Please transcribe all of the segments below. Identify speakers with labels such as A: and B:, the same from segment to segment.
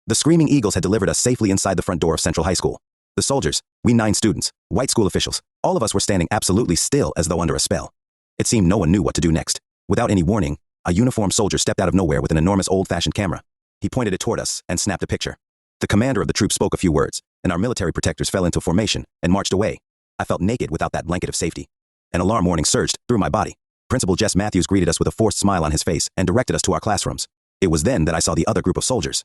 A: The Screaming Eagles had delivered us safely inside the front door of Central High School. The soldiers, we 9 students, white school officials, all of us were standing absolutely still as though under a spell. It seemed no one knew what to do next. Without any warning, a uniformed soldier stepped out of nowhere with an enormous old-fashioned camera. He pointed it toward us and snapped a picture. The commander of the troop spoke a few words, and our military protectors fell into formation and marched away. I felt naked without that blanket of safety. An alarm warning surged through my body. Principal Jess Matthews greeted us with a forced smile on his face and directed us to our classrooms. It was then that I saw the other group of soldiers.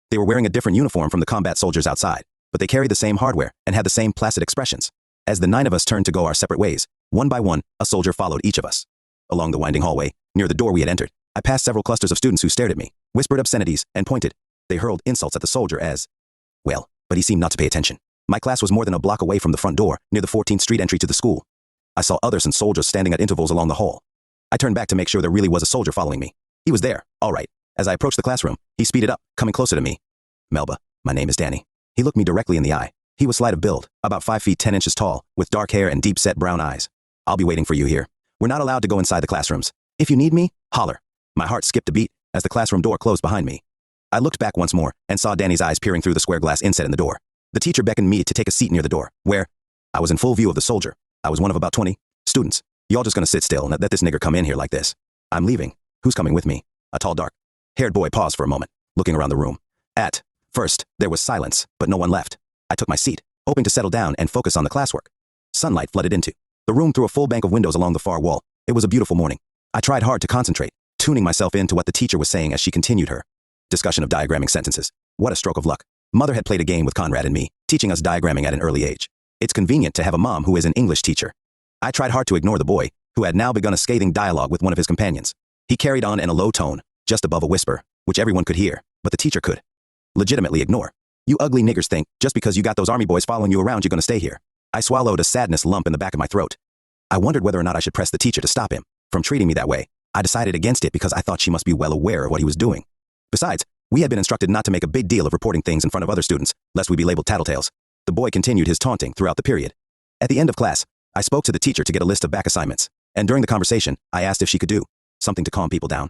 A: They were wearing a different uniform from the combat soldiers outside, but they carried the same hardware and had the same placid expressions. As the 9 of us turned to go our separate ways, one by one, a soldier followed each of us. Along the winding hallway, near the door we had entered, I passed several clusters of students who stared at me, whispered obscenities, and pointed. They hurled insults at the soldier as well, but he seemed not to pay attention. My class was more than a block away from the front door, near the 14th Street entry to the school. I saw others and soldiers standing at intervals along the hall. I turned back to make sure there really was a soldier following me. He was there, all right. As I approached the classroom, he speeded up, coming closer to me. Melba, my name is Danny. He looked me directly in the eye. He was slight of build, about 5 feet 10 inches tall, with dark hair and deep-set brown eyes. I'll be waiting for you here. We're not allowed to go inside the classrooms. If you need me, holler. My heart skipped a beat as the classroom door closed behind me. I looked back once more and saw Danny's eyes peering through the square glass inset in the door. The teacher beckoned me to take a seat near the door, where I was in full view of the soldier. I was one of about 20 students. Y'all just gonna sit still and let this nigger come in here like this? I'm leaving. Who's coming with me? A tall, dark-haired boy paused for a moment, looking around the room. At first, there was silence, but no one left. I took my seat, hoping to settle down and focus on the classwork. Sunlight flooded into the room through a full bank of windows along the far wall. It was a beautiful morning. I tried hard to concentrate, tuning myself into what the teacher was saying as she continued her discussion of diagramming sentences. What a stroke of luck. Mother had played a game with Conrad and me, teaching us diagramming at an early age. It's convenient to have a mom who is an English teacher. I tried hard to ignore the boy, who had now begun a scathing dialogue with one of his companions. He carried on in a low tone, just above a whisper, which everyone could hear, but the teacher could legitimately ignore. You ugly niggers think, just because you got those army boys following you around, you're gonna stay here. I swallowed a sadness lump in the back of my throat. I wondered whether or not I should press the teacher to stop him from treating me that way. I decided against it because I thought she must be well aware of what he was doing. Besides, we had been instructed not to make a big deal of reporting things in front of other students, lest we be labeled tattletales. The boy continued his taunting throughout the period. At the end of class, I spoke to the teacher to get a list of back assignments, and during the conversation, I asked if she could do something to calm people down.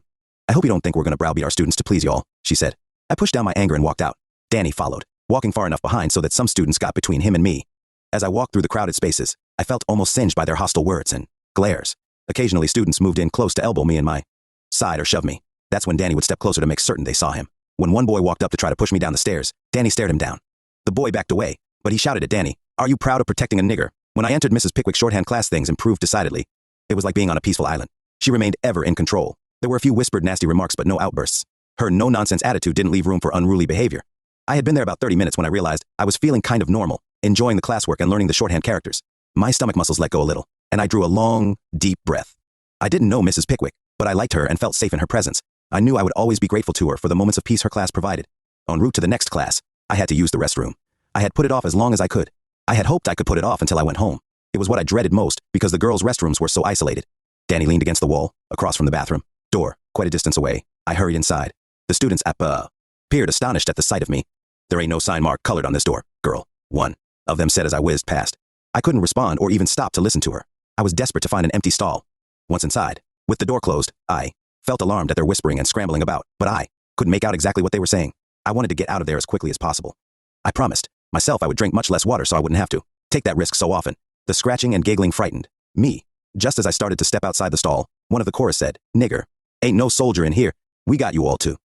A: I hope you don't think we're gonna browbeat our students to please y'all, she said. I pushed down my anger and walked out. Danny followed, walking far enough behind so that some students got between him and me. As I walked through the crowded spaces, I felt almost singed by their hostile words and glares. Occasionally, students moved in close to elbow me in my side or shove me. That's when Danny would step closer to make certain they saw him. When one boy walked up to try to push me down the stairs, Danny stared him down. The boy backed away, but he shouted at Danny, "Are you proud of protecting a nigger?" When I entered Mrs. Pickwick's shorthand class, things improved decidedly. It was like being on a peaceful island. She remained ever in control. There were a few whispered nasty remarks, but no outbursts. Her no-nonsense attitude didn't leave room for unruly behavior. I had been there about 30 minutes when I realized I was feeling kind of normal, enjoying the classwork and learning the shorthand characters. My stomach muscles let go a little, and I drew a long, deep breath. I didn't know Mrs. Pickwick, but I liked her and felt safe in her presence. I knew I would always be grateful to her for the moments of peace her class provided. En route to the next class, I had to use the restroom. I had put it off as long as I could. I had hoped I could put it off until I went home. It was what I dreaded most because the girls' restrooms were so isolated. Danny leaned against the wall, across from the bathroom door, quite a distance away. I hurried inside. The students appeared astonished at the sight of me. "There ain't no sign marked colored on this door, girl," one of them said as I whizzed past. I couldn't respond or even stop to listen to her. I was desperate to find an empty stall. Once inside, with the door closed, I felt alarmed at their whispering and scrambling about, but I couldn't make out exactly what they were saying. I wanted to get out of there as quickly as possible. I promised myself I would drink much less water so I wouldn't have to take that risk so often. The scratching and giggling frightened me. Just as I started to step outside the stall, one of the chorus said, "Nigger, ain't no soldier in here. We got you all to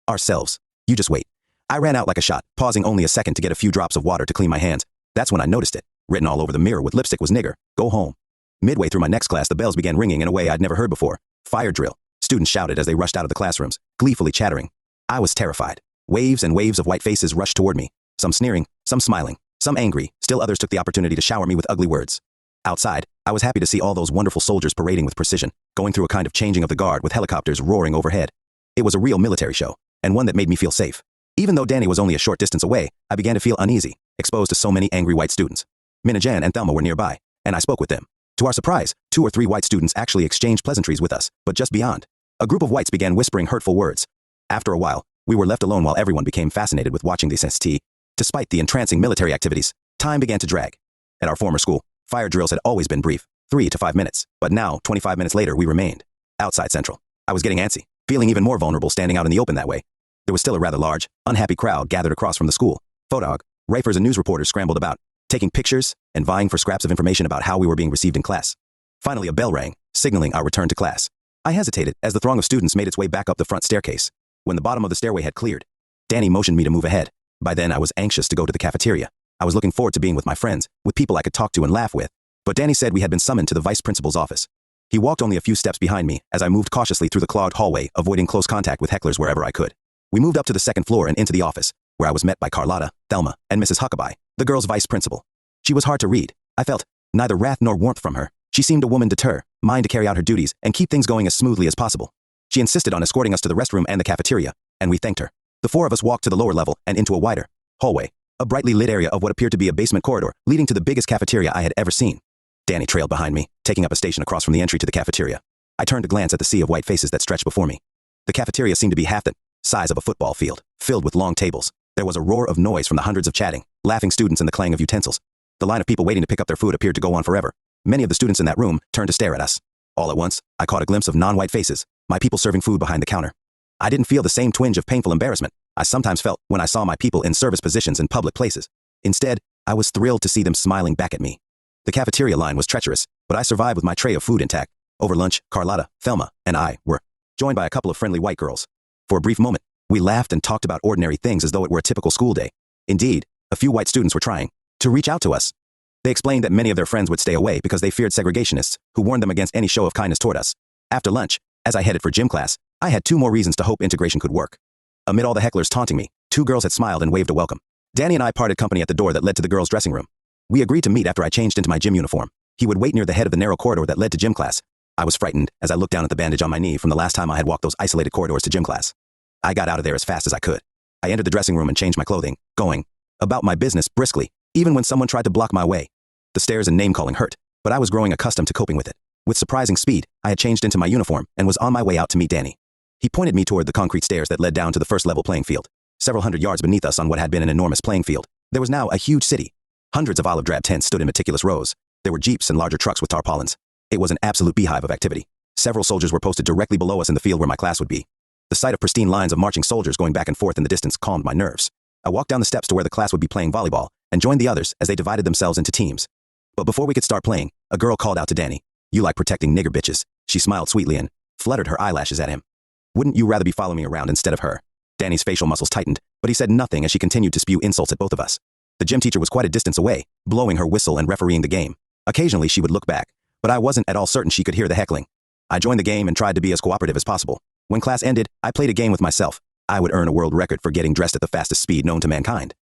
A: ourselves. You just wait." I ran out like a shot, pausing only a second to get a few drops of water to clean my hands. That's when I noticed it. Written all over the mirror with lipstick was "Nigger, go home." Midway through my next class, the bells began ringing in a way I'd never heard before. Fire drill. Students shouted as they rushed out of the classrooms, gleefully chattering. I was terrified. Waves and waves of white faces rushed toward me. Some sneering, some smiling, some angry. Still others took the opportunity to shower me with ugly words. Outside, I was happy to see all those wonderful soldiers parading with precision, going through a kind of changing of the guard with helicopters roaring overhead. It was a real military show, and one that made me feel safe. Even though Danny was only a short distance away, I began to feel uneasy, exposed to so many angry white students. Minajan and Thelma were nearby, and I spoke with them. To our surprise, 2 or 3 white students actually exchanged pleasantries with us, but just beyond, a group of whites began whispering hurtful words. After a while, we were left alone while everyone became fascinated with watching the SST. Despite the entrancing military activities, time began to drag. At our former school, fire drills had always been brief, 3 to 5 minutes, but now, 25 minutes later, we remained outside Central. I was getting antsy, feeling even more vulnerable standing out in the open that way. There There was still a rather large, unhappy crowd gathered across from the school. Photog, rifers and news reporters scrambled about, taking pictures and vying for scraps of information about how we were being received in class. Finally, a bell rang, signaling our return to class. I hesitated as the throng of students made its way back up the front staircase. When the bottom of the stairway had cleared, Danny motioned me to move ahead. By then, I was anxious to go to the cafeteria. I was looking forward to being with my friends, with people I could talk to and laugh with. But Danny said we had been summoned to the vice principal's office. He walked only a few steps behind me as I moved cautiously through the clogged hallway, avoiding close contact with hecklers wherever I could. We moved up to the second floor and into the office, where I was met by Carlotta, Thelma, and Mrs. Huckabee, the girls' vice principal. She was hard to read. I felt neither wrath nor warmth from her. She seemed a woman determined to carry out her duties and keep things going as smoothly as possible. She insisted on escorting us to the restroom and the cafeteria, and we thanked her. The four of us walked to the lower level and into a wider hallway, a brightly lit area of what appeared to be a basement corridor leading to the biggest cafeteria I had ever seen. Danny trailed behind me, taking up a station across from the entry to the cafeteria. I turned to glance at the sea of white faces that stretched before me. The cafeteria seemed to be half the size of a football field, filled with long tables. There was a roar of noise from the hundreds of chatting, laughing students and the clang of utensils. The line of people waiting to pick up their food appeared to go on forever. Many of the students in that room turned to stare at us. All at once, I caught a glimpse of non-white faces, my people serving food behind the counter. I didn't feel the same twinge of painful embarrassment I sometimes felt when I saw my people in service positions in public places. Instead, I was thrilled to see them smiling back at me. The cafeteria line was treacherous, but I survived with my tray of food intact. Over lunch, Carlotta, Thelma, and I were joined by a couple of friendly white girls. For a brief moment, we laughed and talked about ordinary things as though it were a typical school day. Indeed, a few white students were trying to reach out to us. They explained that many of their friends would stay away because they feared segregationists, who warned them against any show of kindness toward us. After lunch, as I headed for gym class, I had two more reasons to hope integration could work. Amid all the hecklers taunting me, two girls had smiled and waved a welcome. Danny and I parted company at the door that led to the girls' dressing room. We agreed to meet after I changed into my gym uniform. He would wait near the head of the narrow corridor that led to gym class. I was frightened as I looked down at the bandage on my knee from the last time I had walked those isolated corridors to gym class. I got out of there as fast as I could. I entered the dressing room and changed my clothing, going about my business briskly, even when someone tried to block my way. The stares and name-calling hurt, but I was growing accustomed to coping with it. With surprising speed, I had changed into my uniform and was on my way out to meet Danny. He pointed me toward the concrete stairs that led down to the first-level playing field. Several hundred yards beneath us on what had been an enormous playing field, there was now a huge city. Hundreds of olive-drab tents stood in meticulous rows. There were jeeps and larger trucks with tarpaulins. It was an absolute beehive of activity. Several soldiers were posted directly below us in the field where my class would be. The sight of pristine lines of marching soldiers going back and forth in the distance calmed my nerves. I walked down the steps to where the class would be playing volleyball and joined the others as they divided themselves into teams. But before we could start playing, a girl called out to Danny. "You like protecting nigger bitches." She smiled sweetly and fluttered her eyelashes at him. "Wouldn't you rather be following me around instead of her?" Danny's facial muscles tightened, but he said nothing as she continued to spew insults at both of us. The gym teacher was quite a distance away, blowing her whistle and refereeing the game. Occasionally she would look back, but I wasn't at all certain she could hear the heckling. I joined the game and tried to be as cooperative as possible. When class ended, I played a game with myself. I would earn a world record for getting dressed at the fastest speed known to mankind.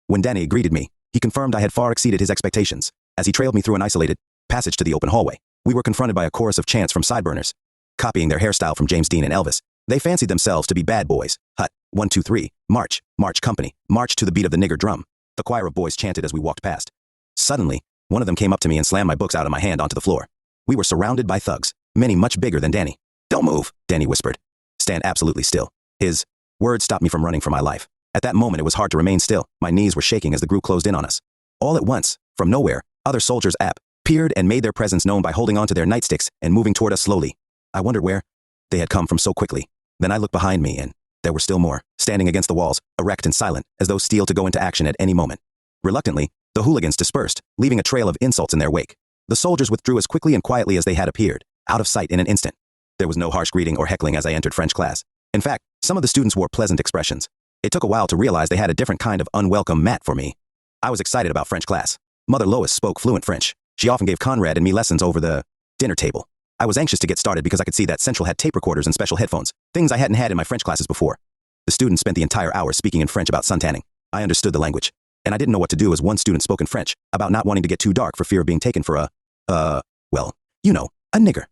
A: When Danny greeted me, he confirmed I had far exceeded his expectations. As he trailed me through an isolated passage to the open hallway, we were confronted by a chorus of chants from sideburners. Copying their hairstyle from James Dean and Elvis, they fancied themselves to be bad boys. Hut, 1, 2, 3, march, march company, march to the beat of the nigger drum. The choir of boys chanted as we walked past. Suddenly, one of them came up to me and slammed my books out of my hand onto the floor. We were surrounded by thugs, many much bigger than Danny. "Don't move," Danny whispered. "Stand absolutely still." His words stopped me from running for my life. At that moment, it was hard to remain still. My knees were shaking as the group closed in on us. All at once, from nowhere, other soldiers appeared and made their presence known by holding onto their nightsticks and moving toward us slowly. I wondered where they had come from so quickly. Then I looked behind me and there were still more, standing against the walls, erect and silent, as though steeled to go into action at any moment. Reluctantly, the hooligans dispersed, leaving a trail of insults in their wake. The soldiers withdrew as quickly and quietly as they had appeared, out of sight in an instant. There was no harsh greeting or heckling as I entered French class. In fact, some of the students wore pleasant expressions. It took a while to realize they had a different kind of unwelcome mat for me. I was excited about French class. Mother Lois spoke fluent French. She often gave Conrad and me lessons over the dinner table. I was anxious to get started because I could see that Central had tape recorders and special headphones, things I hadn't had in my French classes before. The students spent the entire hour speaking in French about suntanning. I understood the language, and I didn't know what to do as one student spoke in French about not wanting to get too dark for fear of being taken for well, you know, a nigger.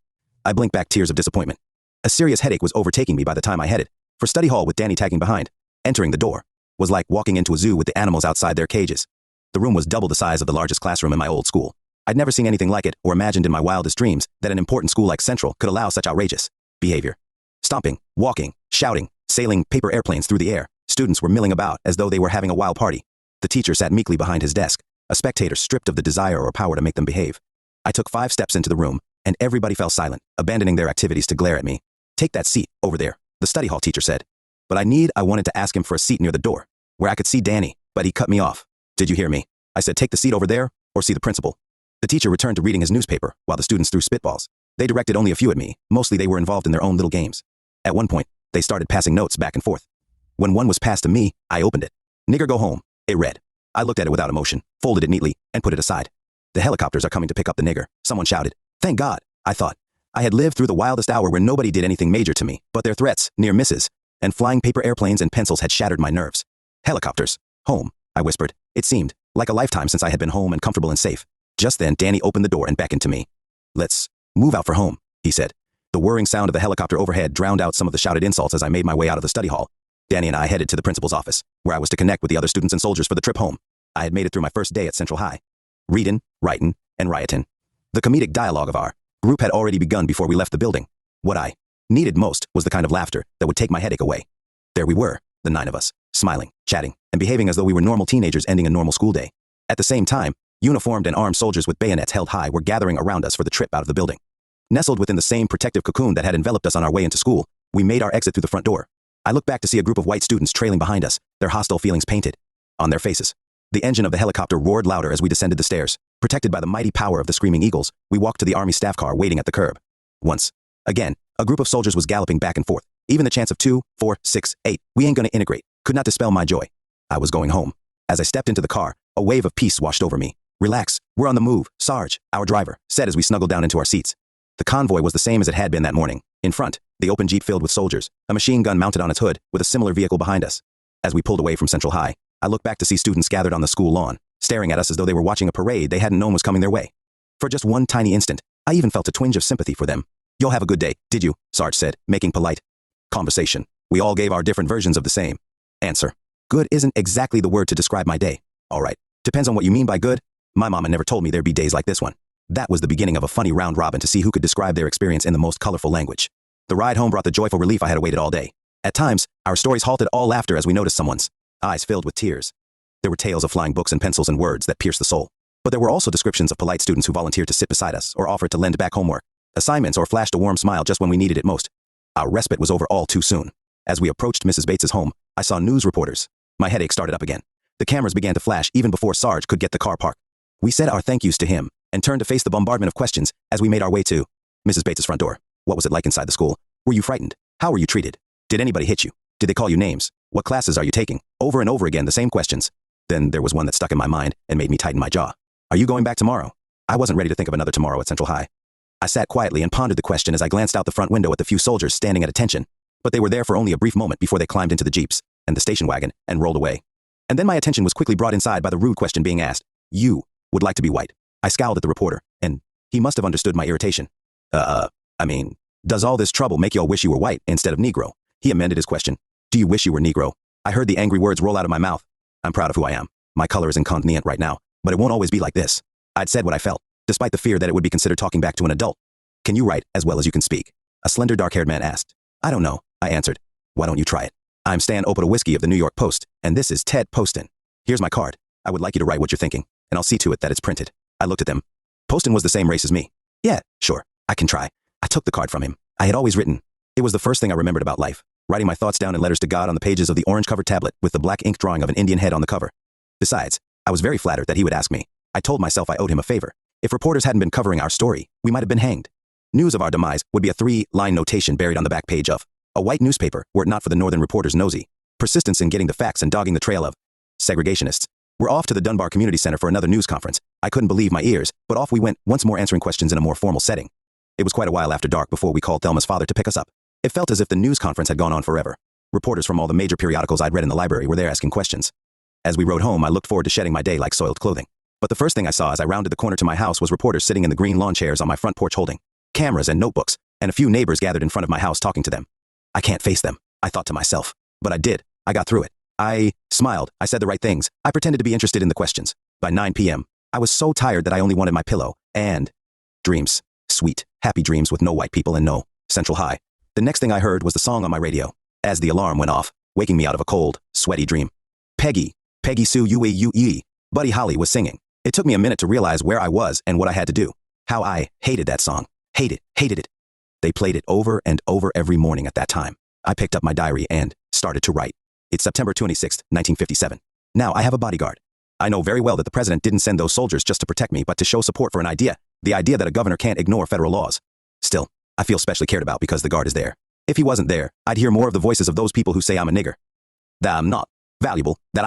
A: I blinked back tears of disappointment. A serious headache was overtaking me by the time I headed for study hall with Danny tagging behind. Entering the door was like walking into a zoo with the animals outside their cages. The room was double the size of the largest classroom in my old school. I'd never seen anything like it or imagined in my wildest dreams that an important school like Central could allow such outrageous behavior. Stomping, walking, shouting, sailing paper airplanes through the air, students were milling about as though they were having a wild party. The teacher sat meekly behind his desk, a spectator stripped of the desire or power to make them behave. I took 5 steps into the room, and everybody fell silent, abandoning their activities to glare at me. "Take that seat, over there," the study hall teacher said. But I wanted to ask him for a seat near the door, where I could see Danny, but he cut me off. Did you hear me? I said, take the seat over there, or see the principal. The teacher returned to reading his newspaper, while the students threw spitballs. They directed only a few at me. Mostly they were involved in their own little games. At one point, they started passing notes back and forth. When one was passed to me, I opened it. Nigger go home, it read. I looked at it without emotion, folded it neatly, and put it aside. The helicopters are coming to pick up the nigger, someone shouted. Thank God, I thought. I had lived through the wildest hour where nobody did anything major to me, but their threats, near misses, and flying paper airplanes and pencils had shattered my nerves. Helicopters. Home, I whispered. It seemed like a lifetime since I had been home and comfortable and safe. Just then, Danny opened the door and beckoned to me. Let's move out for home, he said. The whirring sound of the helicopter overhead drowned out some of the shouted insults as I made my way out of the study hall. Danny and I headed to the principal's office, where I was to connect with the other students and soldiers for the trip home. I had made it through my first day at Central High. Readin', writin', and riotin'. The comedic dialogue of our group had already begun before we left the building. What I needed most was the kind of laughter that would take my headache away. There we were, the 9 of us, smiling, chatting, and behaving as though we were normal teenagers ending a normal school day. At the same time, uniformed and armed soldiers with bayonets held high were gathering around us for the trip out of the building. Nestled within the same protective cocoon that had enveloped us on our way into school, we made our exit through the front door. I looked back to see a group of white students trailing behind us, their hostile feelings painted on their faces. The engine of the helicopter roared louder as we descended the stairs. Protected by the mighty power of the screaming eagles, we walked to the Army staff car waiting at the curb. Once again, a group of soldiers was galloping back and forth. Even the chance of 2, 4, 6, 8, we ain't gonna integrate, could not dispel my joy. I was going home. As I stepped into the car, a wave of peace washed over me. Relax, we're on the move, Sarge, our driver, said as we snuggled down into our seats. The convoy was the same as it had been that morning. In front, the open jeep filled with soldiers, a machine gun mounted on its hood, with a similar vehicle behind us. As we pulled away from Central High, I looked back to see students gathered on the school lawn, staring at us as though they were watching a parade they hadn't known was coming their way. For just one tiny instant, I even felt a twinge of sympathy for them. You'll have a good day, did you? Sarge said, making polite conversation. We all gave our different versions of the same answer. Good isn't exactly the word to describe my day. All right, depends on what you mean by good. My mama never told me there'd be days like this one. That was the beginning of a funny round robin to see who could describe their experience in the most colorful language. The ride home brought the joyful relief I had awaited all day. At times, our stories halted all laughter as we noticed someone's eyes filled with tears. There were tales of flying books and pencils and words that pierced the soul. But there were also descriptions of polite students who volunteered to sit beside us or offered to lend back homework, assignments, or flashed a warm smile just when we needed it most. Our respite was over all too soon. As we approached Mrs. Bates's home, I saw news reporters. My headache started up again. The cameras began to flash even before Sarge could get the car parked. We said our thank yous to him and turned to face the bombardment of questions as we made our way to Mrs. Bates's front door. What was it like inside the school? Were you frightened? How were you treated? Did anybody hit you? Did they call you names? What classes are you taking? Over and over again, the same questions. Then there was one that stuck in my mind and made me tighten my jaw. Are you going back tomorrow? I wasn't ready to think of another tomorrow at Central High. I sat quietly and pondered the question as I glanced out the front window at the few soldiers standing at attention. But they were there for only a brief moment before they climbed into the jeeps and the station wagon and rolled away. And then my attention was quickly brought inside by the rude question being asked. You would like to be white? I scowled at the reporter, and he must have understood my irritation. Does all this trouble make y'all wish you were white instead of Negro? He amended his question. Do you wish you were Negro? I heard the angry words roll out of my mouth. I'm proud of who I am. My color is inconvenient right now, but it won't always be like this. I'd said what I felt, despite the fear that it would be considered talking back to an adult. Can you write as well as you can speak? A slender dark-haired man asked. I don't know, I answered. Why don't you try it? I'm Stan Opota-Whiskey of the New York Post, and this is Ted Poston. Here's my card. I would like you to write what you're thinking, and I'll see to it that it's printed. I looked at them. Poston was the same race as me. Yeah, sure, I can try. I took the card from him. I had always written. It was the first thing I remembered about life, writing my thoughts down in letters to God on the pages of the orange-covered tablet with the black ink drawing of an Indian head on the cover. Besides, I was very flattered that he would ask me. I told myself I owed him a favor. If reporters hadn't been covering our story, we might have been hanged. News of our demise would be a 3-line notation buried on the back page of a white newspaper were it not for the northern reporter's nosy persistence in getting the facts and dogging the trail of segregationists. We're off to the Dunbar Community Center for another news conference. I couldn't believe my ears, but off we went, once more answering questions in a more formal setting. It was quite a while after dark before we called Thelma's father to pick us up. It felt as if the news conference had gone on forever. Reporters from all the major periodicals I'd read in the library were there asking questions. As we rode home, I looked forward to shedding my day like soiled clothing. But the first thing I saw as I rounded the corner to my house was reporters sitting in the green lawn chairs on my front porch holding cameras and notebooks, and a few neighbors gathered in front of my house talking to them. I can't face them, I thought to myself. But I did. I got through it. I smiled. I said the right things. I pretended to be interested in the questions. By 9 p.m., I was so tired that I only wanted my pillow and dreams. Sweet, happy dreams with no white people and no Central High. The next thing I heard was the song on my radio, as the alarm went off, waking me out of a cold, sweaty dream. Peggy Sue Ue, Buddy Holly was singing. It took me a minute to realize where I was and what I had to do. How I hated that song. Hated it. They played it over and over every morning at that time. I picked up my diary and started to write. It's September 26, 1957. Now I have a bodyguard. I know very well that the president didn't send those soldiers just to protect me, but to show support for an idea, the idea that a governor can't ignore federal laws. Still, I feel specially cared about because the guard is there. If he wasn't there, I'd hear more of the voices of those people who say I'm a nigger, that I'm not valuable, that